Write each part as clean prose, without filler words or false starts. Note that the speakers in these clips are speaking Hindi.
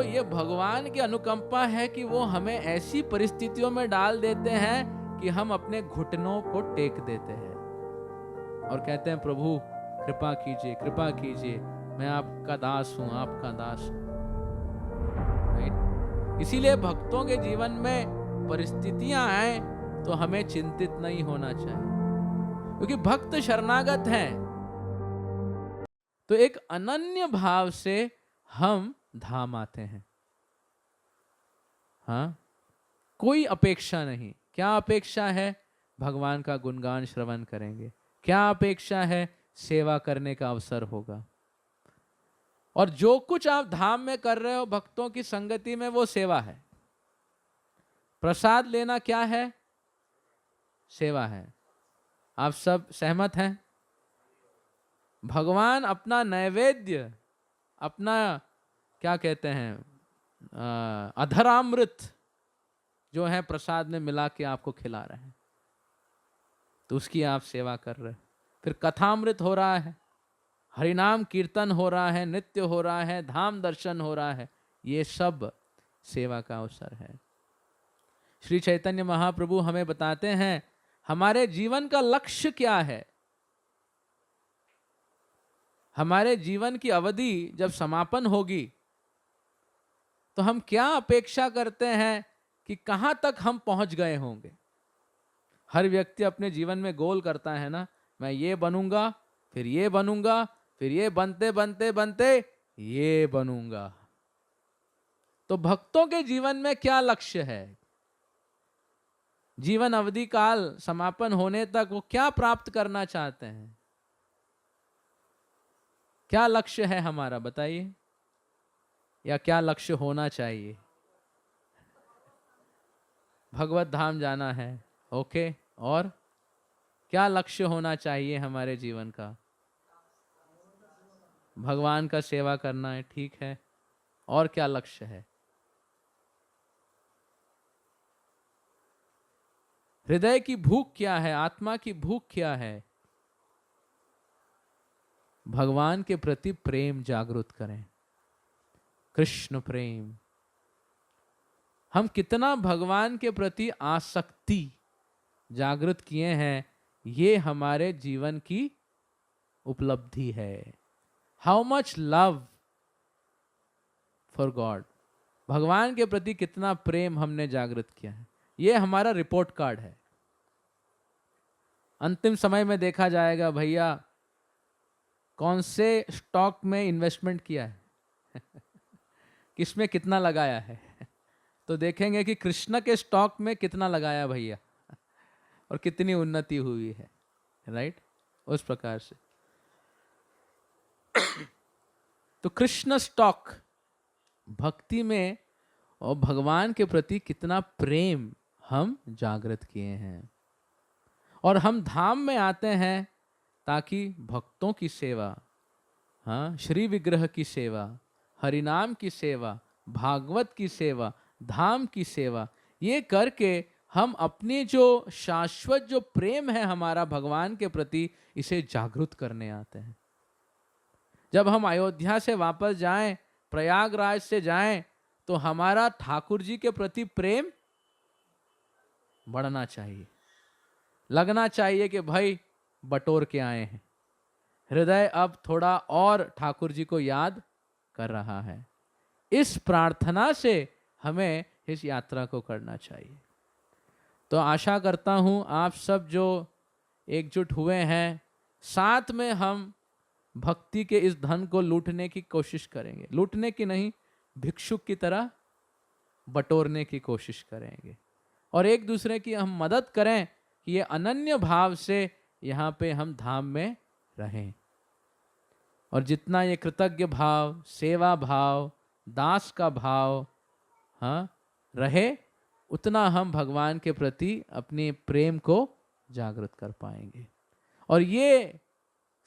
ये भगवान की अनुकंपा है कि वो हमें ऐसी परिस्थितियों में डाल देते हैं कि हम अपने घुटनों को टेक देते हैं और कहते हैं प्रभु कृपा कीजिए, मैं आपका दास हूं, आपका दास हूं। राइट? इसीलिए भक्तों के जीवन में परिस्थितियां आए तो हमें चिंतित नहीं होना चाहिए, क्योंकि भक्त शरणागत हैं तो एक अनन्य भाव से हम धाम आते हैं। हाँ, कोई अपेक्षा नहीं। क्या अपेक्षा है? भगवान का गुणगान श्रवण करेंगे। क्या अपेक्षा है? सेवा करने का अवसर होगा। और जो कुछ आप धाम में कर रहे हो भक्तों की संगति में, वो सेवा है। प्रसाद लेना क्या है? सेवा है। आप सब सहमत हैं? भगवान अपना नैवेद्य, अपना क्या कहते हैं, अधरामृत जो है प्रसाद में मिला के आपको खिला रहे हैं, तो उसकी आप सेवा कर रहे हैं। फिर कथामृत हो रहा है, हरिनाम कीर्तन हो रहा है, नित्य हो रहा है, धाम दर्शन हो रहा है, ये सब सेवा का अवसर है। श्री चैतन्य महाप्रभु हमें बताते हैं हमारे जीवन का लक्ष्य क्या है। हमारे जीवन की अवधि जब समापन होगी तो हम क्या अपेक्षा करते हैं कि कहां तक हम पहुंच गए होंगे। हर व्यक्ति अपने जीवन में गोल करता है ना, मैं ये बनूंगा, फिर ये बनूंगा, फिर ये बनते बनते बनते ये बनूंगा। तो भक्तों के जीवन में क्या लक्ष्य है? जीवन अवधि काल समापन होने तक वो क्या प्राप्त करना चाहते हैं? क्या लक्ष्य है हमारा, बताइए, या क्या लक्ष्य होना चाहिए? भगवत धाम जाना है, ओके, और क्या लक्ष्य होना चाहिए हमारे जीवन का? भगवान का सेवा करना है, ठीक है, और क्या लक्ष्य है? हृदय की भूख क्या है? आत्मा की भूख क्या है? भगवान के प्रति प्रेम जागृत करें, कृष्ण प्रेम। हम कितना भगवान के प्रति आसक्ति जागृत किए हैं, ये हमारे जीवन की उपलब्धि है। How much love for God, भगवान के प्रति कितना प्रेम हमने जागृत किया है, ये हमारा रिपोर्ट कार्ड है। अंतिम समय में देखा जाएगा भैया कौन से स्टॉक में इन्वेस्टमेंट किया है किसमें कितना लगाया है तो देखेंगे कि कृष्ण के स्टॉक में कितना लगाया भैया और कितनी उन्नति हुई है। राइट? उस प्रकार से तो कृष्ण स्टॉक भक्ति में और भगवान के प्रति कितना प्रेम हम जागृत किए हैं। और हम धाम में आते हैं ताकि भक्तों की सेवा, हाँ, श्री विग्रह की सेवा, हरिनाम की सेवा, भागवत की सेवा, धाम की सेवा, ये करके हम अपने जो शाश्वत जो प्रेम है हमारा भगवान के प्रति, इसे जागृत करने आते हैं। जब हम अयोध्या से वापस जाएं, प्रयागराज से जाएं, तो हमारा ठाकुर जी के प्रति प्रेम बढ़ना चाहिए, लगना चाहिए कि भाई बटोर के आए हैं, हृदय अब थोड़ा और ठाकुर जी को याद कर रहा है। इस प्रार्थना से हमें इस यात्रा को करना चाहिए। तो आशा करता हूं आप सब जो एकजुट हुए हैं, साथ में हम भक्ति के इस धन को लूटने की कोशिश करेंगे, लूटने की नहीं, भिक्षुक की तरह बटोरने की कोशिश करेंगे, और एक दूसरे की हम मदद करें कि ये अनन्य भाव से यहाँ पे हम धाम में रहें। और जितना ये कृतज्ञ भाव, सेवा भाव, दास का भाव, हाँ, रहे, उतना हम भगवान के प्रति अपने प्रेम को जागृत कर पाएंगे। और ये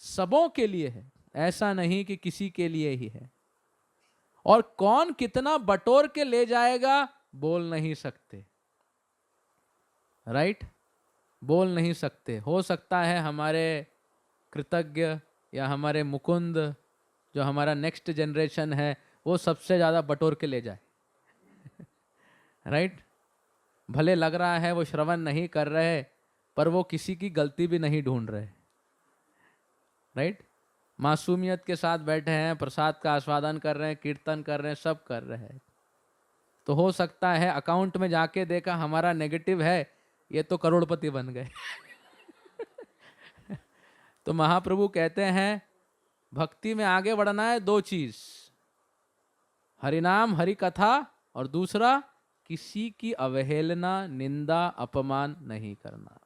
सबों के लिए है, ऐसा नहीं कि किसी के लिए ही है। और कौन कितना बटोर के ले जाएगा बोल नहीं सकते। राइट? बोल नहीं सकते। हो सकता है हमारे कृतज्ञ या हमारे मुकुंद, जो हमारा नेक्स्ट जनरेशन है, वो सबसे ज्यादा बटोर के ले जाए। राइट? भले लग रहा है वो श्रवण नहीं कर रहे, पर वो किसी की गलती भी नहीं ढूंढ रहे। राइट? मासूमियत के साथ बैठे हैं, प्रसाद का आस्वादन कर रहे हैं, कीर्तन कर रहे हैं, सब कर रहे हैं। तो हो सकता है अकाउंट में जाके देखा हमारा नेगेटिव है, ये तो करोड़पति बन गए। तो महाप्रभु कहते हैं भक्ति में आगे बढ़ना है, दो चीज, हरिनाम हरि कथा, और दूसरा किसी की अवहेलना, निंदा, अपमान नहीं करना।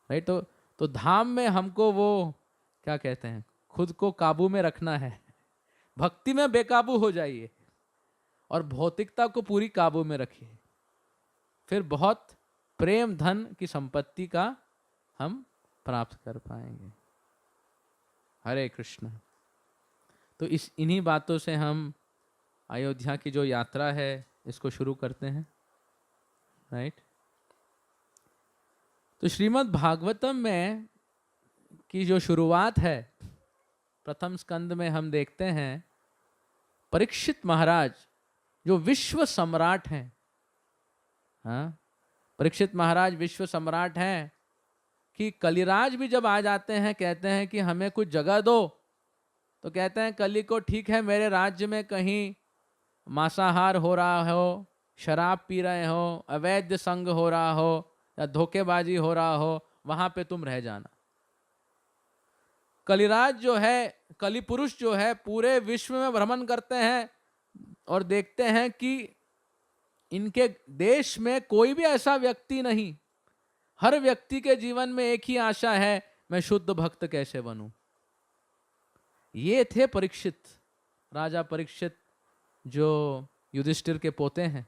राइट? तो धाम में हमको वो क्या कहते हैं, खुद को काबू में रखना है। भक्ति में बेकाबू हो जाइए और भौतिकता को पूरी काबू में रखिए, फिर बहुत प्रेम धन की संपत्ति का हम प्राप्त कर पाएंगे। हरे कृष्ण। तो इन्हीं बातों से हम अयोध्या की जो यात्रा है इसको शुरू करते हैं। राइट? तो श्रीमद् भागवतम में की जो शुरुआत है, प्रथम स्कंद में हम देखते हैं परीक्षित महाराज जो विश्व सम्राट हैं। हाँ, परीक्षित महाराज विश्व सम्राट हैं कि कलिराज भी जब आ जाते हैं, कहते हैं कि हमें कुछ जगह दो, तो कहते हैं कली को ठीक है मेरे राज्य में कहीं मांसाहार हो रहा हो, शराब पी रहे हो, अवैध संग हो रहा हो या धोखेबाजी हो रहा हो, वहां पे तुम रह जाना। कलिराज जो है, कली पुरुष जो है, पूरे विश्व में भ्रमण करते हैं और देखते हैं कि इनके देश में कोई भी ऐसा व्यक्ति नहीं, हर व्यक्ति के जीवन में एक ही आशा है, मैं शुद्ध भक्त कैसे बनूं। ये थे परीक्षित, राजा परीक्षित जो युधिष्ठिर के पोते हैं।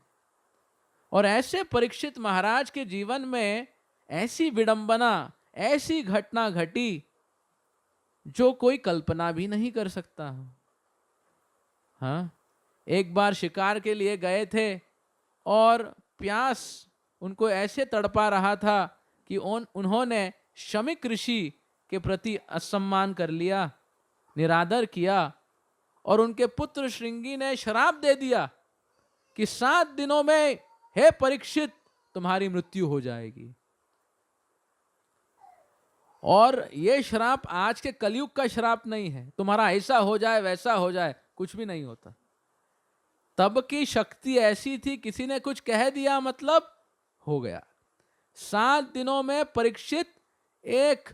और ऐसे परीक्षित महाराज के जीवन में ऐसी विडंबना, ऐसी घटना घटी जो कोई कल्पना भी नहीं कर सकता। हाँ, एक बार शिकार के लिए गए थे और प्यास उनको ऐसे तड़पा रहा था कि उन्होंने शमिक ऋषि के प्रति असम्मान कर लिया, निरादर किया, और उनके पुत्र श्रृंगी ने श्राप दे दिया कि 7 दिनों में हे परीक्षित तुम्हारी मृत्यु हो जाएगी। और ये श्राप आज के कलयुग का श्राप नहीं है, तुम्हारा ऐसा हो जाए वैसा हो जाए, कुछ भी नहीं होता। तब की शक्ति ऐसी थी, किसी ने कुछ कह दिया मतलब हो गया। 7 दिनों में परीक्षित एक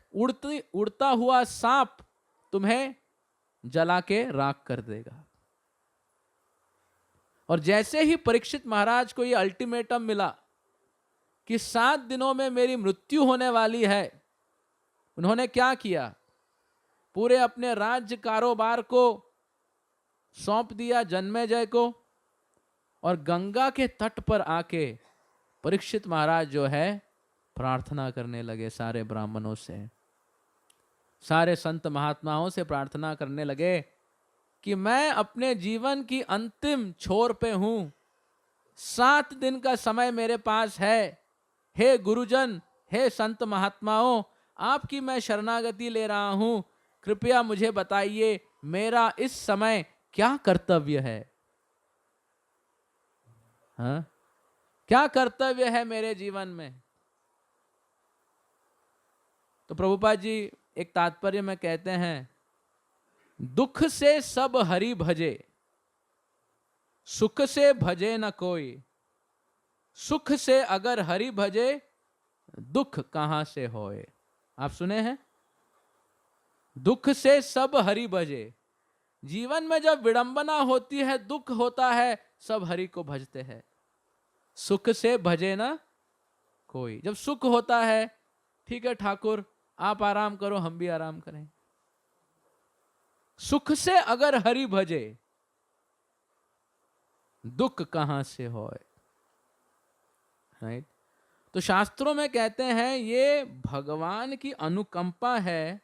उड़ता हुआ सांप तुम्हें जला के राख कर देगा। और जैसे ही परीक्षित महाराज को यह अल्टीमेटम मिला कि 7 दिनों में मेरी मृत्यु होने वाली है, उन्होंने क्या किया, पूरे अपने राज्य कारोबार को सौंप दिया जन्मेजय को, और गंगा के तट पर आके परीक्षित महाराज जो है प्रार्थना करने लगे, सारे ब्राह्मणों से, सारे संत महात्माओं से प्रार्थना करने लगे कि मैं अपने जीवन की अंतिम छोर पे हूं, 7 दिन का समय मेरे पास है, हे गुरुजन, हे संत महात्माओं, आपकी मैं शरणागति ले रहा हूं, कृपया मुझे बताइए मेरा इस समय क्या कर्तव्य है। हाँ? क्या कर्तव्य है मेरे जीवन में। तो प्रभुपाद जी एक तात्पर्य में कहते हैं, दुख से सब हरि भजे, सुख से भजे न कोई, सुख से अगर हरि भजे, दुख कहां से होए। आप सुने हैं, दुख से सब हरि भजे। जीवन में जब विडंबना होती है, दुख होता है, सब हरि को भजते हैं। सुख से भजे ना कोई, जब सुख होता है, ठीक है ठाकुर आप आराम करो, हम भी आराम करें। सुख से अगर हरि भजे, दुख कहां से होए। राइट? तो शास्त्रों में कहते हैं ये भगवान की अनुकंपा है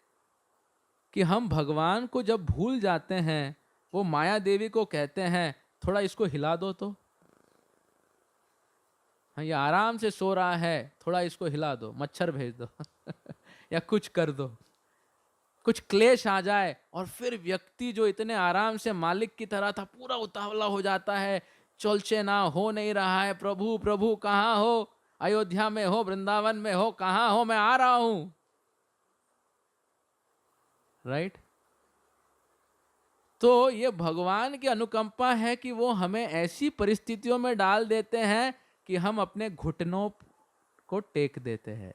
कि हम भगवान को जब भूल जाते हैं, वो माया देवी को कहते हैं थोड़ा इसको हिला दो तो, हाँ ये आराम से सो रहा है, थोड़ा इसको हिला दो, मच्छर भेज दो या कुछ कर दो। कुछ क्लेश आ जाए और फिर व्यक्ति जो इतने आराम से मालिक की तरह था पूरा उतावला हो जाता है, चलचे ना, हो नहीं रहा है, प्रभु प्रभु कहाँ हो, अयोध्या में हो, वृंदावन में हो, कहाँ हो, मैं आ रहा हूं। राइट? तो ये भगवान की अनुकंपा है कि वो हमें ऐसी परिस्थितियों में डाल देते हैं कि हम अपने घुटनों को टेक देते हैं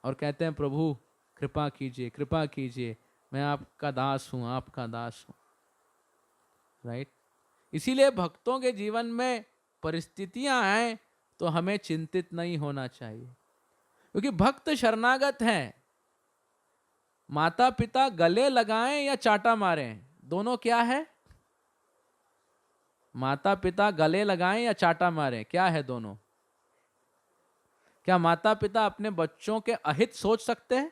और कहते हैं प्रभु कृपा कीजिए, कृपा कीजिए, मैं आपका दास हूं, आपका दास हूं। राइट? इसीलिए भक्तों के जीवन में परिस्थितियां आए तो हमें चिंतित नहीं होना चाहिए, क्योंकि भक्त शरणागत हैं। माता पिता गले लगाएं या चाटा मारें, दोनों क्या है? माता पिता गले लगाएं या चाटा मारें, क्या है दोनों? क्या माता पिता अपने बच्चों के अहित सोच सकते हैं?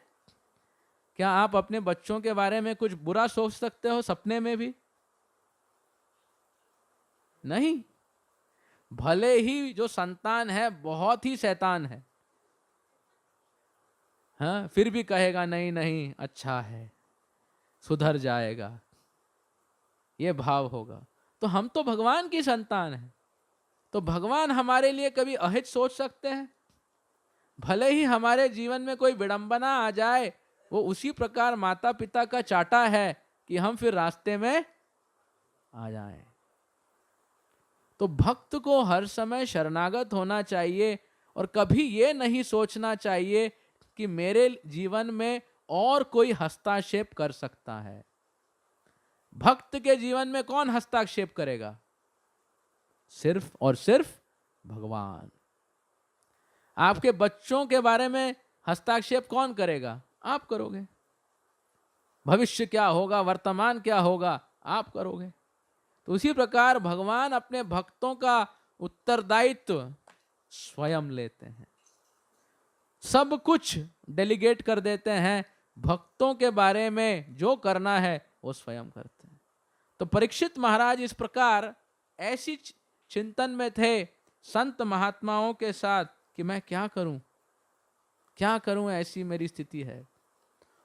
क्या आप अपने बच्चों के बारे में कुछ बुरा सोच सकते हो सपने में भी? नहीं। भले ही जो संतान है बहुत ही शैतान है, हाँ, फिर भी कहेगा नहीं नहीं अच्छा है, सुधर जाएगा, ये भाव होगा। तो हम तो भगवान की संतान हैं, तो भगवान हमारे लिए कभी अहित सोच सकते हैं? भले ही हमारे जीवन में कोई विडंबना आ जाए, वो उसी प्रकार माता पिता का चाटा है कि हम फिर रास्ते में आ जाएं। तो भक्त को हर समय शरणागत होना चाहिए और कभी ये नहीं सोचना चाहिए कि मेरे जीवन में और कोई हस्तक्षेप कर सकता है। भक्त के जीवन में कौन हस्तक्षेप करेगा? सिर्फ और सिर्फ भगवान। आपके बच्चों के बारे में हस्तक्षेप कौन करेगा? आप करोगे। भविष्य क्या होगा, वर्तमान क्या होगा, आप करोगे। तो उसी प्रकार भगवान अपने भक्तों का उत्तरदायित्व स्वयं लेते हैं, सब कुछ डेलीगेट कर देते हैं, भक्तों के बारे में जो करना है वो स्वयं करते हैं। तो परीक्षित महाराज इस प्रकार ऐसी चिंतन में थे संत महात्माओं के साथ कि मैं क्या करूं, क्या करूं, ऐसी मेरी स्थिति है।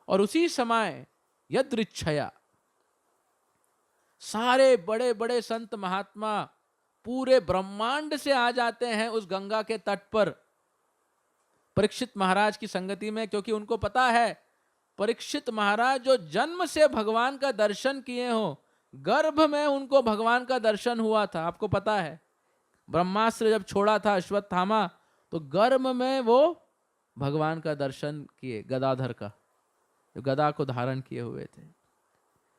और उसी समय यदृच्छया सारे बड़े बड़े संत महात्मा पूरे ब्रह्मांड से आ जाते हैं उस गंगा के तट पर परीक्षित महाराज की संगति में, क्योंकि उनको पता है परीक्षित महाराज जो जन्म से भगवान का दर्शन किए हो, गर्भ में उनको भगवान का दर्शन हुआ था। आपको पता है ब्रह्मास्त्र जब छोड़ा था अश्वत्थामा, तो गर्भ में वो भगवान का दर्शन किए, गदाधर का, जो गदा को धारण किए हुए थे।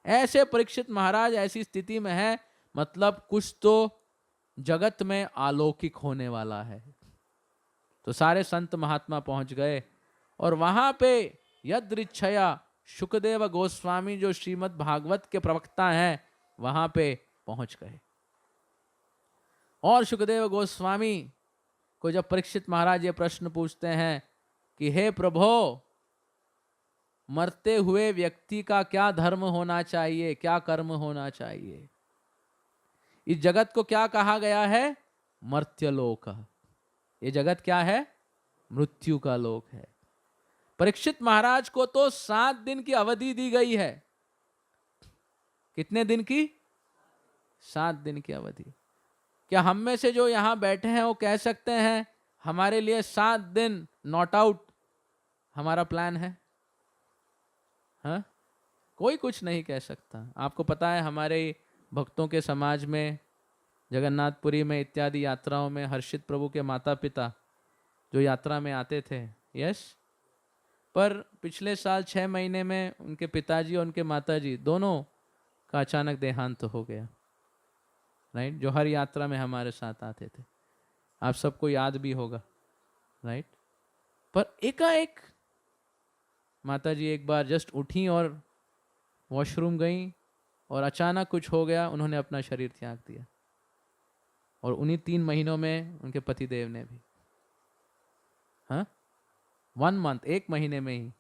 ऐसे परीक्षित महाराज ऐसी स्थिति में है, मतलब कुछ तो जगत में अलौकिक होने वाला है। तो सारे संत महात्मा पहुंच गए और वहां पे यदृच्छया शुकदेव गोस्वामी जो श्रीमद् भागवत के प्रवक्ता हैं वहां पे पहुंच गए। और शुकदेव गोस्वामी को जब परीक्षित महाराज ये प्रश्न पूछते हैं कि हे प्रभो, मरते हुए व्यक्ति का क्या धर्म होना चाहिए, क्या कर्म होना चाहिए? इस जगत को क्या कहा गया है? मर्त्यलोक। ये जगत क्या है? मृत्यु का लोक है। परीक्षित महाराज को तो 7 दिन की अवधि दी गई है। कितने दिन की? 7 दिन की अवधि। क्या हम में से जो यहां बैठे हैं वो कह सकते हैं हमारे लिए 7 दिन नॉट आउट हमारा प्लान है? हाँ, कोई कुछ नहीं कह सकता। आपको पता है हमारे भक्तों के समाज में, जगन्नाथपुरी में इत्यादि यात्राओं में हर्षित प्रभु के माता पिता जो यात्रा में आते थे, यस, पर पिछले साल 6 महीने में उनके पिताजी और उनके माताजी दोनों का अचानक देहांत हो गया। राइट? जो हर यात्रा में हमारे साथ आते थे, आप सबको याद भी होगा। राइट? पर एकाएक माताजी एक बार जस्ट उठी और वॉशरूम गई और अचानक कुछ हो गया, उन्होंने अपना शरीर त्याग दिया। और उन्हीं 3 महीनों में उनके पतिदेव ने भी, हाँ, 1 मंथ, 1 महीने में ही।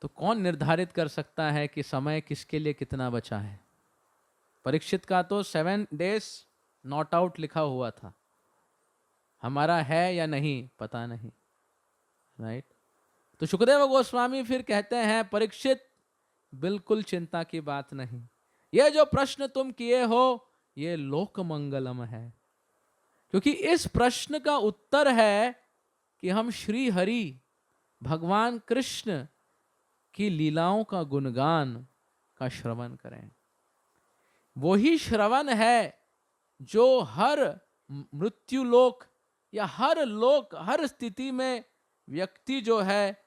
तो कौन निर्धारित कर सकता है कि समय किसके लिए कितना बचा है? परीक्षित का तो 7 days नॉट आउट लिखा हुआ था, हमारा है या नहीं पता नहीं। राइट? तो सुखदेव गोस्वामी फिर कहते हैं, परीक्षित बिल्कुल चिंता की बात नहीं, ये जो प्रश्न तुम किए हो ये लोक मंगलम है। क्योंकि इस प्रश्न का उत्तर है कि हम श्री हरि भगवान कृष्ण की लीलाओं का गुणगान का श्रवण करें। वही श्रवण है जो हर मृत्यु लोक या हर लोक, हर स्थिति में व्यक्ति जो है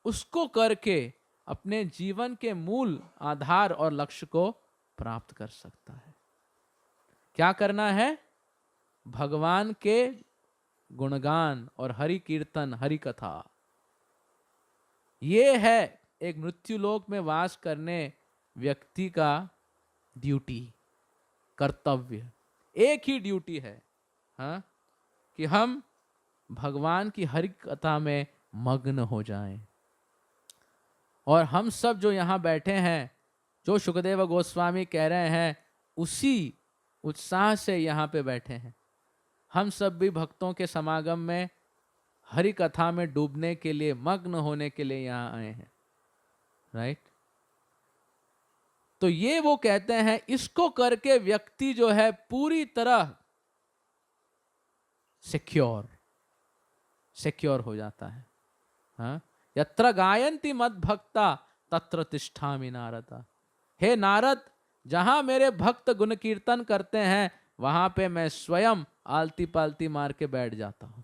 उसको करके अपने जीवन के मूल आधार और लक्ष्य को प्राप्त कर सकता है। क्या करना है? भगवान के गुणगान और हरि कीर्तन, हरि कथा। ये है एक मृत्यु लोक में वास करने व्यक्ति का ड्यूटी, कर्तव्य। एक ही ड्यूटी है, हाँ, कि हम भगवान की हरि कथा में मग्न हो जाएं। और हम सब जो यहाँ बैठे हैं, जो सुखदेव गोस्वामी कह रहे हैं, उसी उत्साह से यहाँ पे बैठे हैं। हम सब भी भक्तों के समागम में हरि कथा में डूबने के लिए, मग्न होने के लिए यहाँ आए हैं, राइट? तो ये वो कहते हैं, इसको करके व्यक्ति जो है पूरी तरह सिक्योर हो जाता है। हाँ, यत्र गायन्ति मद भक्ता तत्र तिष्ठामि नारद। हे नारद, जहां मेरे भक्त गुण कीर्तन करते हैं वहां पे मैं स्वयं आलती पालती मार के बैठ जाता हूं।